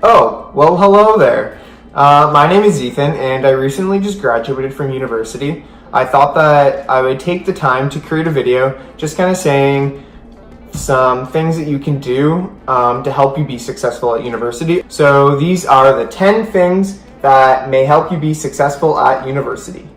Oh, well, hello there. My name is Ethan, and I recently just graduated from university. I thought that I would take the time to create a video just kind of saying some things that you can do to help you be successful at university. So these are the 10 things that may help you be successful at university.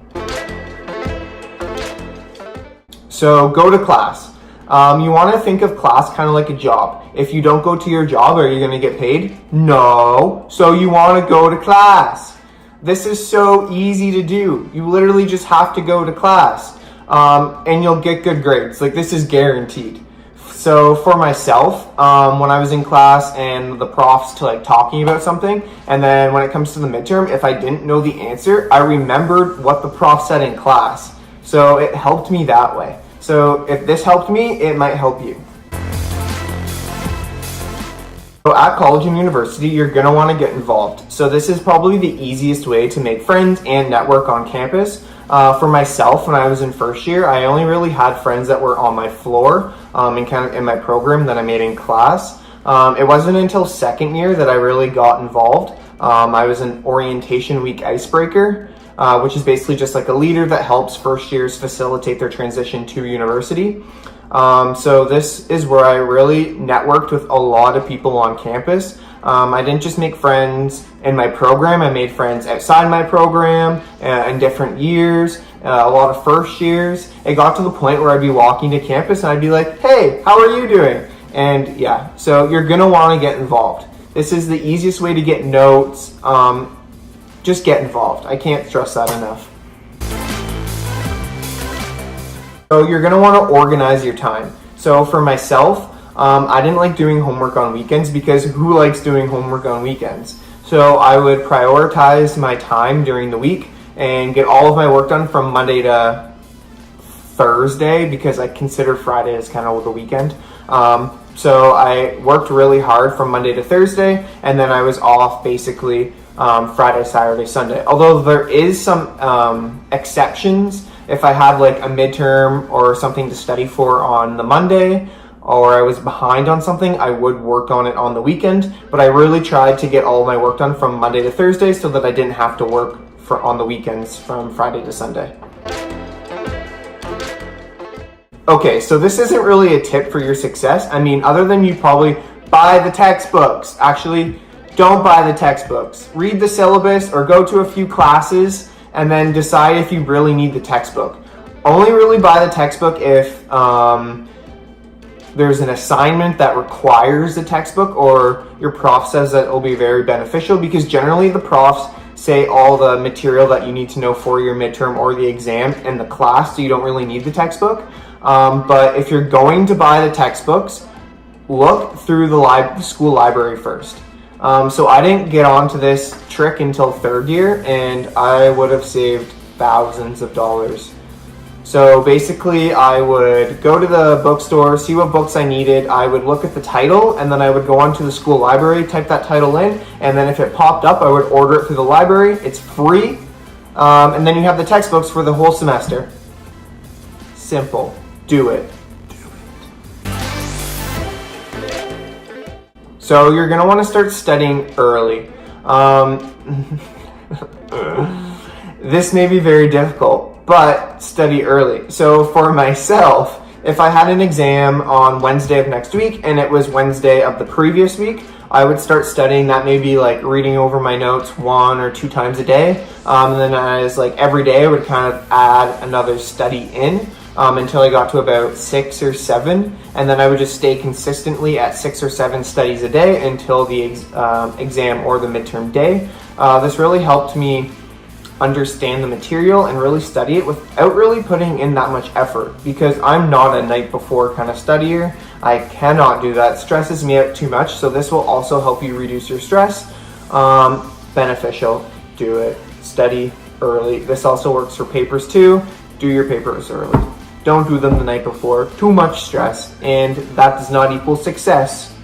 So go to class. You want to think of class kind of like a job. If you don't go to your job, are you going to get paid? No. So you want to go to class. This is so easy to do. You literally just have to go to class and you'll get good grades. Like, this is guaranteed. So for myself, when I was in class and the prof's talking about something, and then when it comes to the midterm, if I didn't know the answer, I remembered what the prof said in class. So it helped me that way. So if this helped me, it might help you. So at college and university, you're going to want to get involved. So this is probably the easiest way to make friends and network on campus. For myself, when I was in first year, I only really had friends that were on my floor and kind of in my program that I made in class. It wasn't until second year that I really got involved. I was an orientation week icebreaker, which is basically just like a leader that helps first years facilitate their transition to university. So this is where I really networked with a lot of people on campus. I didn't just make friends in my program, I made friends outside my program in different years, a lot of first years. It got to the point where I'd be walking to campus and I'd be like, hey, how are you doing? And yeah, so you're gonna wanna get involved. This is the easiest way to get notes. Just get involved. I can't stress that enough. So you're going to want to organize your time. So for myself, I didn't like doing homework on weekends because who likes doing homework on weekends? So I would prioritize my time during the week and get all of my work done from Monday to Thursday because I consider Friday as kind of the weekend. So I worked really hard from Monday to Thursday, and then I was off basically Friday, Saturday, Sunday. Although there is some exceptions. If I had like a midterm or something to study for on the Monday, or I was behind on something, I would work on it on the weekend. But I really tried to get all of my work done from Monday to Thursday so that I didn't have to work on the weekends from Friday to Sunday. Okay, so this isn't really a tip for your success. I mean, other than you probably buy the textbooks. Actually, don't buy the textbooks. Read the syllabus or go to a few classes and then decide if you really need the textbook. Only really buy the textbook if there's an assignment that requires the textbook or your prof says that it will be very beneficial, because generally the profs say all the material that you need to know for your midterm or the exam in the class, so you don't really need the textbook. But if you're going to buy the textbooks, look through the school library first. So I didn't get onto this trick until third year, and I would have saved thousands of dollars. So basically I would go to the bookstore, see what books I needed. I would look at the title, and then I would go onto the school library, type that title in, and then if it popped up, I would order it through the library. It's free. And then you have the textbooks for the whole semester. Simple. Do it. So you're going to want to start studying early. This may be very difficult, but study early. So for myself, if I had an exam on Wednesday of next week and it was Wednesday of the previous week, I would start studying. That may be like reading over my notes 1 or 2 times a day. And then as like every day I would kind of add another study in. Until I got to about 6 or 7, and then I would just stay consistently at 6 or 7 studies a day until the exam or the midterm day. This really helped me understand the material and really study it without really putting in that much effort, because I'm not a night before kind of studier. I cannot do that. It stresses me out too much, so this will also help you reduce your stress. Beneficial. Do it. Study early. This also works for papers too. Do your papers early. Don't do them the night before. Too much stress, and that does not equal success.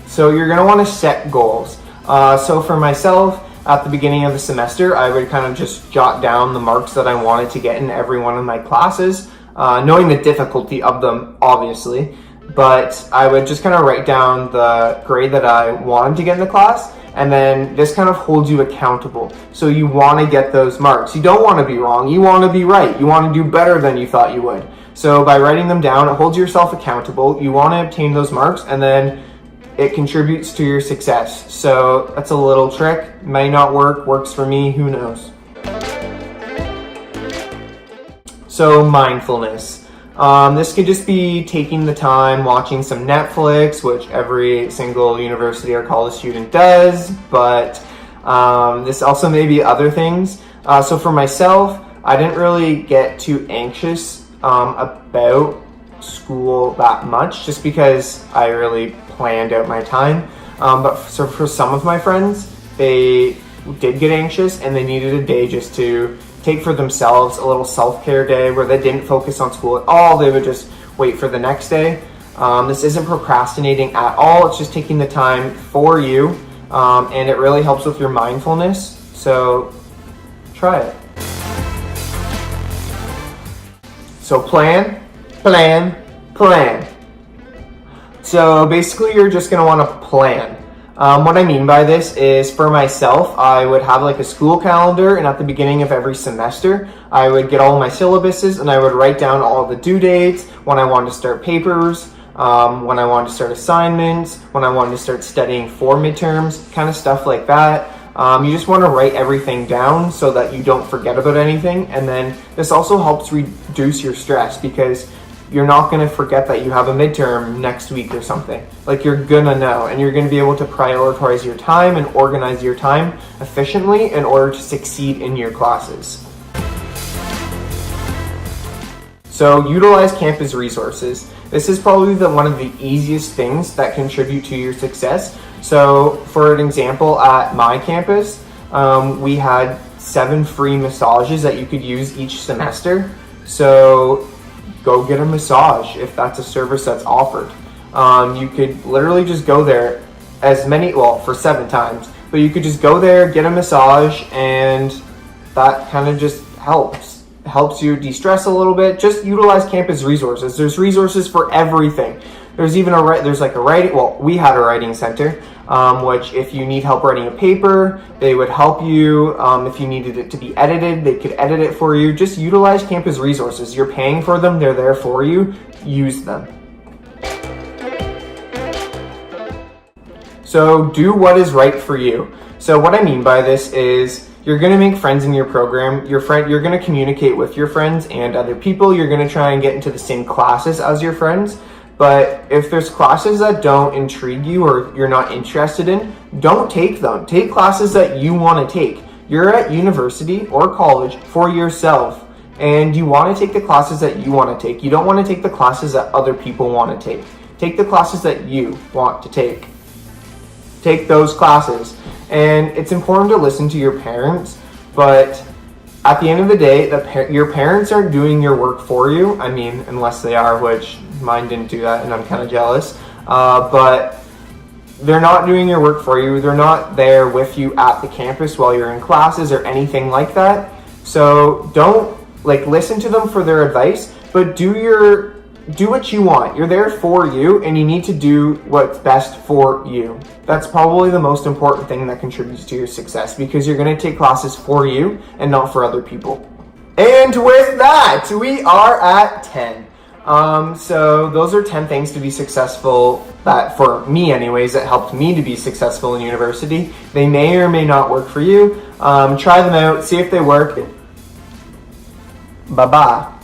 So you're going to want to set goals. So for myself, at the beginning of the semester, I would kind of just jot down the marks that I wanted to get in every one of my classes, knowing the difficulty of them, obviously. but I would just kind of write down the grade that I wanted to get in the class, and then this kind of holds you accountable. So you want to get those marks. You don't want to be wrong, you want to be right. You want to do better than you thought you would. So by writing them down, it holds yourself accountable. You want to obtain those marks, and then it contributes to your success. So that's a little trick. Might not work, works for me, who knows. So mindfulness. This could just be taking the time, watching some Netflix, which every single university or college student does, but this also may be other things. So for myself, I didn't really get too anxious about school that much, just because I really planned out my time. But so for some of my friends, they did get anxious and they needed a day just to take for themselves, a little self-care day where they didn't focus on school at all. They would just wait for the next day. This isn't procrastinating at all. It's just taking the time for you, and it really helps with your mindfulness. So try it. So plan, plan, plan. So basically you're just going to want to plan. What I mean by this is, for myself, I would have like a school calendar, and at the beginning of every semester, I would get all my syllabuses and I would write down all the due dates, when I wanted to start papers, when I wanted to start assignments, when I wanted to start studying for midterms, kind of stuff like that. You just want to write everything down so that you don't forget about anything, and then this also helps reduce your stress, because you're not going to forget that you have a midterm next week or something. Like, you're going to know, and you're going to be able to prioritize your time and organize your time efficiently in order to succeed in your classes. So utilize campus resources. This is probably one of the easiest things that contribute to your success. So for an example, at my campus, we had 7 free massages that you could use each semester. So go get a massage if that's a service that's offered. You could literally just go there for 7 times, but you could just go there, get a massage, and that kind of just helps you de-stress a little bit. Just utilize campus resources. There's resources for everything. There's even we had a writing center, which if you need help writing a paper, they would help you. If you needed it to be edited, they could edit it for you. Just utilize campus resources. You're paying for them, they're there for you. Use them. So do what is right for you. So what I mean by this is, you're going to make friends in your program. You're going to communicate with your friends and other people. You're going to try and get into the same classes as your friends. But if there's classes that don't intrigue you or you're not interested in, don't take them. Take classes that you want to take. You're at university or college for yourself, and you want to take the classes that you want to take. You don't want to take the classes that other people want to take. Take the classes that you want to take. Take those classes. And it's important to listen to your parents, but at the end of the day, your parents aren't doing your work for you. I mean, unless they are, which mine didn't do that, and I'm kind of jealous. But they're not doing your work for you. They're not there with you at the campus while you're in classes or anything like that. So don't listen to them for their advice, but do what you want. You're there for you, and you need to do what's best for you. That's probably the most important thing that contributes to your success, because you're going to take classes for you and not for other people. And with that, we are at 10. So those are 10 things to be successful, that for me anyways, that helped me to be successful in university. They may or may not work for you. Try them out, see if they work. Bye-bye.